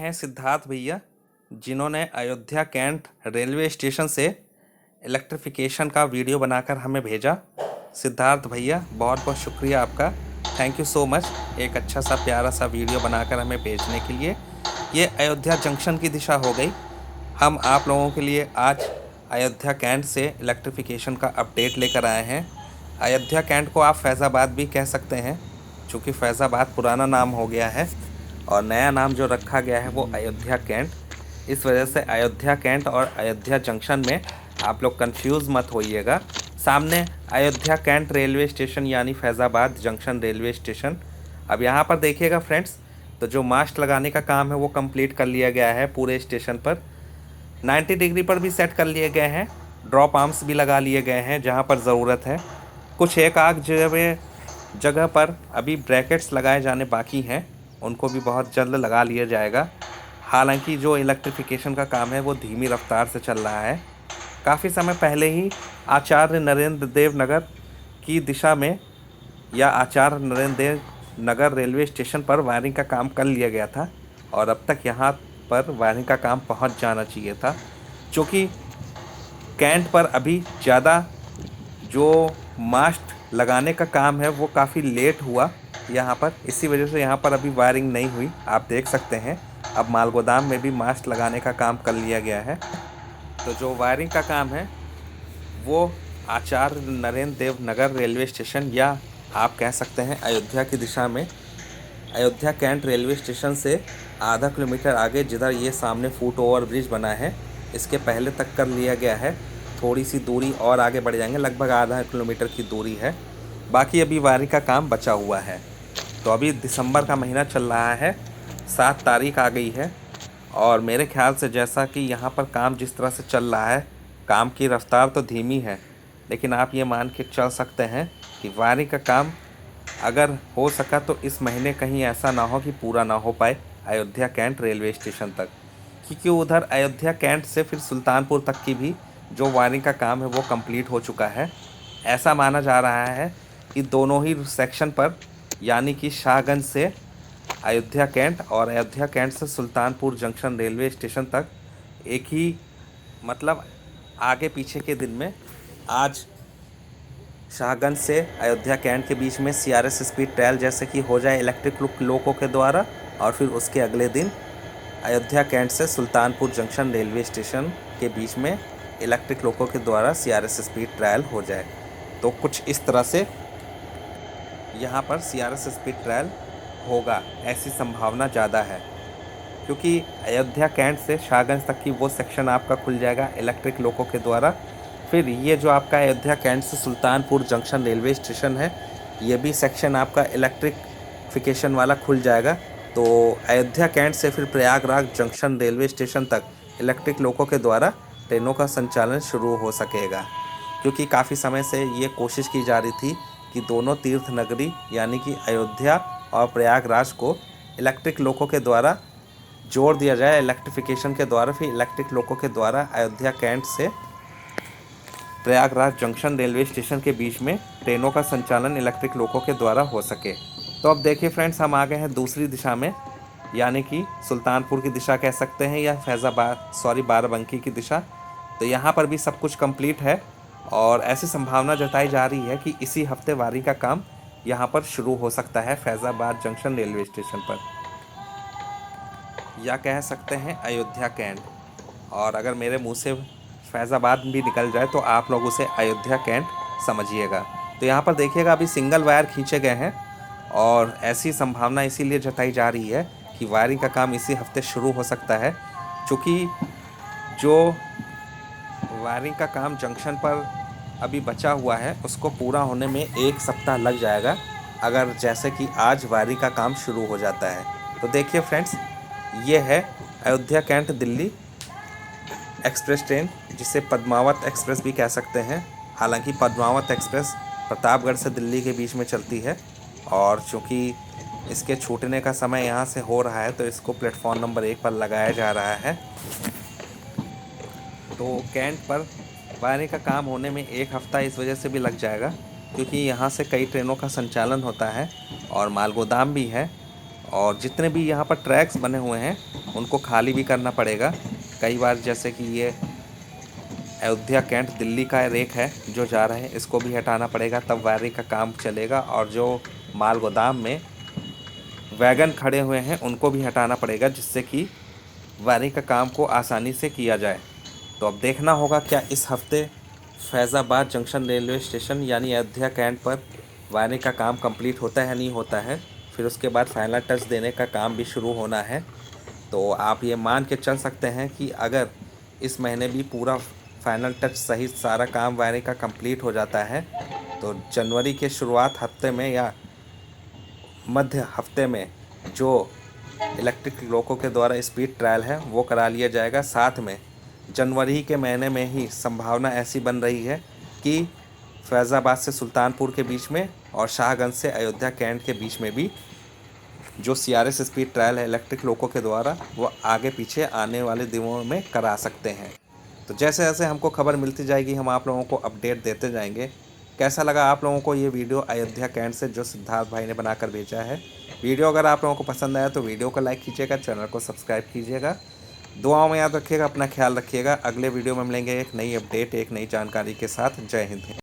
हैं सिद्धार्थ भैया, जिन्होंने अयोध्या कैंट रेलवे स्टेशन से इलेक्ट्रिफिकेशन का वीडियो बनाकर हमें भेजा। सिद्धार्थ भैया, बहुत बहुत शुक्रिया आपका। थैंक यू सो मच, एक अच्छा सा प्यारा सा वीडियो बनाकर हमें भेजने के लिए। ये अयोध्या जंक्शन की दिशा हो गई। हम आप लोगों के लिए आज अयोध्या कैंट से इलेक्ट्रिफिकेशन का अपडेट लेकर आए हैं। अयोध्या कैंट को आप फैज़ाबाद भी कह सकते हैं, चूँकि फैज़ाबाद पुराना नाम हो गया है और नया नाम जो रखा गया है वो अयोध्या कैंट। इस वजह से अयोध्या कैंट और अयोध्या जंक्शन में आप लोग कंफ्यूज मत होइएगा। सामने अयोध्या कैंट रेलवे स्टेशन यानी फैज़ाबाद जंक्शन रेलवे स्टेशन। अब यहाँ पर देखिएगा फ्रेंड्स, तो जो मास्ट लगाने का काम है वो कंप्लीट कर लिया गया है पूरे स्टेशन पर। 90 डिग्री पर भी सेट कर लिए गए हैं, ड्रॉप आर्म्स भी लगा लिए गए हैं जहाँ पर ज़रूरत है। कुछ एक आध जगह पर अभी ब्रैकेट्स लगाए जाने बाकी हैं, उनको भी बहुत जल्द लगा लिया जाएगा। हालांकि जो इलेक्ट्रिफिकेशन का काम है वो धीमी रफ्तार से चल रहा है। काफ़ी समय पहले ही आचार्य नरेंद्र देव नगर की दिशा में या आचार्य नरेंद्र देव नगर रेलवे स्टेशन पर वायरिंग का काम कर लिया गया था और अब तक यहाँ पर वायरिंग का काम पहुँच जाना चाहिए था। क्योंकि कैंट पर अभी ज़्यादा जो मास्ट लगाने का काम है वो काफ़ी लेट हुआ यहाँ पर, इसी वजह से यहाँ पर अभी वायरिंग नहीं हुई। आप देख सकते हैं अब मालगोदाम में भी मास्ट लगाने का काम कर लिया गया है। तो जो वायरिंग का काम है वो आचार्य नरेंद्र देव नगर रेलवे स्टेशन या आप कह सकते हैं अयोध्या की दिशा में अयोध्या कैंट रेलवे स्टेशन से आधा किलोमीटर आगे, जिधर ये सामने फुट ओवर ब्रिज बना है, इसके पहले तक कर लिया गया है। थोड़ी सी दूरी और आगे बढ़ जाएंगे, लगभग आधा किलोमीटर की दूरी है। बाकी अभी वायरिंग का काम बचा हुआ है। तो अभी दिसंबर का महीना चल रहा है, 7 तारीख आ गई है और मेरे ख्याल से जैसा कि यहाँ पर काम जिस तरह से चल रहा है, काम की रफ्तार तो धीमी है, लेकिन आप ये मान के चल सकते हैं कि वायरिंग का काम अगर हो सका तो इस महीने कहीं ऐसा ना हो कि पूरा ना हो पाए अयोध्या कैंट रेलवे स्टेशन तक, क्योंकि उधर अयोध्या कैंट से फिर सुल्तानपुर तक की भी जो वायरिंग का काम है वो कंप्लीट हो चुका है। ऐसा माना जा रहा है कि दोनों ही सेक्शन पर, यानी कि शाहगंज से अयोध्या कैंट और अयोध्या कैंट से सुल्तानपुर जंक्शन रेलवे स्टेशन तक एक ही मतलब आगे पीछे के दिन में, आज शाहगंज से अयोध्या कैंट के बीच में CRS स्पीड ट्रायल जैसे कि हो जाए इलेक्ट्रिक लोको के द्वारा, और फिर उसके अगले दिन अयोध्या कैंट से सुल्तानपुर जंक्शन रेलवे स्टेशन के बीच में इलेक्ट्रिक लोको के द्वारा CRS स्पीड ट्रायल हो जाए। तो कुछ इस तरह से यहाँ पर CRS स्पीड ट्रायल होगा, ऐसी संभावना ज़्यादा है, क्योंकि अयोध्या कैंट से शाहगंज तक की वो सेक्शन आपका खुल जाएगा इलेक्ट्रिक लोको के द्वारा। फिर ये जो आपका अयोध्या कैंट से सुल्तानपुर जंक्शन रेलवे स्टेशन है, ये भी सेक्शन आपका इलेक्ट्रिफिकेशन वाला खुल जाएगा। तो अयोध्या कैंट से फिर प्रयागराज जंक्शन रेलवे स्टेशन तक इलेक्ट्रिक लोको के द्वारा ट्रेनों का संचालन शुरू हो सकेगा, क्योंकि काफ़ी समय से ये कोशिश की जा रही थी कि दोनों तीर्थ नगरी यानी कि अयोध्या और प्रयागराज को इलेक्ट्रिक लोको के द्वारा जोड़ दिया जाए, इलेक्ट्रिफिकेशन के द्वारा, फिर इलेक्ट्रिक लोको के द्वारा अयोध्या कैंट से प्रयागराज जंक्शन रेलवे स्टेशन के बीच में ट्रेनों का संचालन इलेक्ट्रिक लोको के द्वारा हो सके। तो अब देखिए फ्रेंड्स, हम आ गए हैं दूसरी दिशा में, यानी कि सुल्तानपुर की दिशा कह सकते हैं या बाराबंकी की दिशा। तो यहाँ पर भी सब कुछ कंप्लीट है और ऐसी संभावना जताई जा रही है कि इसी हफ्ते वायरिंग का काम यहाँ पर शुरू हो सकता है फैज़ाबाद जंक्शन रेलवे स्टेशन पर, या कह सकते हैं अयोध्या कैंट। और अगर मेरे मुंह से फैज़ाबाद भी निकल जाए तो आप लोग उसे अयोध्या कैंट समझिएगा। तो यहाँ पर देखिएगा अभी सिंगल वायर खींचे गए हैं और ऐसी संभावना इसीलिए जताई जा रही है कि वायरिंग का काम इसी हफ्ते शुरू हो सकता है, क्योंकि जो वायरिंग का काम जंक्शन पर अभी बचा हुआ है उसको पूरा होने में 1 सप्ताह लग जाएगा, अगर जैसे कि आज वायरिंग का काम शुरू हो जाता है। तो देखिए फ्रेंड्स, ये है Ayodhya cantt Delhi express train, जिसे पद्मावत एक्सप्रेस भी कह सकते हैं। हालांकि पद्मावत एक्सप्रेस प्रतापगढ़ से दिल्ली के बीच में चलती है और चूँकि इसके छूटने का समय यहाँ से हो रहा है तो इसको प्लेटफॉर्म नंबर 1 पर लगाया जा रहा है। तो कैंट पर वायरिंग का काम होने में 1 हफ्ता इस वजह से भी लग जाएगा, क्योंकि यहाँ से कई ट्रेनों का संचालन होता है और मालगोदाम भी है और जितने भी यहाँ पर ट्रैक्स बने हुए हैं उनको खाली भी करना पड़ेगा। कई बार जैसे कि ये अयोध्या कैंट दिल्ली का रेक है जो जा रहा है, इसको भी हटाना पड़ेगा, तब वायरिंग का काम चलेगा। और जो माल गोदाम में वैगन खड़े हुए हैं उनको भी हटाना पड़ेगा, जिससे कि वायरिंग का काम को आसानी से किया जाए। तो अब देखना होगा क्या इस हफ्ते फैज़ाबाद जंक्शन रेलवे स्टेशन यानी अयोध्या कैंट पर वायरिंग का काम कंप्लीट होता है या नहीं होता है। फिर उसके बाद फाइनल टच देने का काम भी शुरू होना है। तो आप ये मान के चल सकते हैं कि अगर इस महीने भी पूरा फाइनल टच सहित सारा काम वायरिंग का कंप्लीट हो जाता है तो जनवरी के शुरुआत हफ्ते में या मध्य हफ्ते में जो इलेक्ट्रिक लोको के द्वारा स्पीड ट्रायल है वो करा लिया जाएगा। साथ में जनवरी के महीने में ही संभावना ऐसी बन रही है कि फैज़ाबाद से सुल्तानपुर के बीच में और शाहगंज से अयोध्या कैंट के बीच में भी जो CRS स्पीड ट्रायल है इलेक्ट्रिक लोको के द्वारा वो आगे पीछे आने वाले दिनों में करा सकते हैं। तो जैसे जैसे हमको खबर मिलती जाएगी हम आप लोगों को अपडेट देते जाएंगे। कैसा लगा आप लोगों को ये वीडियो अयोध्या कैंट से जो सिद्धार्थ भाई ने बनाकर भेजा है। वीडियो अगर आप लोगों को पसंद आया तो वीडियो को लाइक कीजिएगा, चैनल को सब्सक्राइब कीजिएगा। दुआओं में याद रखिएगा, अपना ख्याल रखिएगा। अगले वीडियो में मिलेंगे एक नई अपडेट, एक नई जानकारी के साथ। जय हिंद।